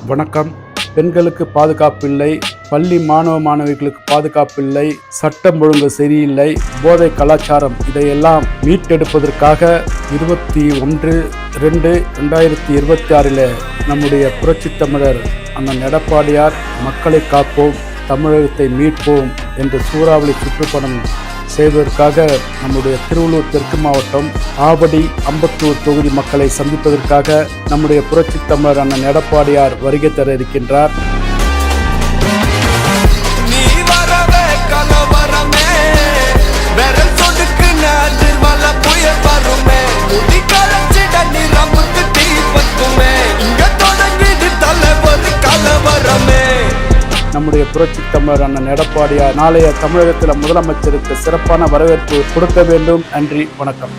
வணக்கம். பெண்களுக்கு பாதுகாப்பில்லை, பள்ளி மாணவ மாணவிகளுக்கு பாதுகாப்பில்லை, சட்டம் ஒழுங்கு சரியில்லை, போதை கலாச்சாரம், இதையெல்லாம் மீட்டெடுப்பதற்காக 21/2/2026 நம்முடைய புரட்சித் தமிழர் அண்ணன் எடப்பாடியார் மக்களை காப்போம், தமிழகத்தை மீட்போம் என்ற சூறாவளி சுற்றுப்பயணம் செய்வதற்காக நம்முடைய திருவள்ளூர் தெற்கு மாவட்டம் ஆவடி அம்பத்தூர் தொகுதி மக்களை சந்திப்பதற்காக நம்முடைய புரட்சித் தமிழர் அண்ணன் எடப்பாடியார் வருகை தர இருக்கின்றார். நம்முடைய புரட்சித் தமிழர் அண்ணன் எடப்பாடியார் நாளைய தமிழகத்தில் முதலமைச்சருக்கு சிறப்பான வரவேற்பு கொடுக்க வேண்டும். நன்றி, வணக்கம்.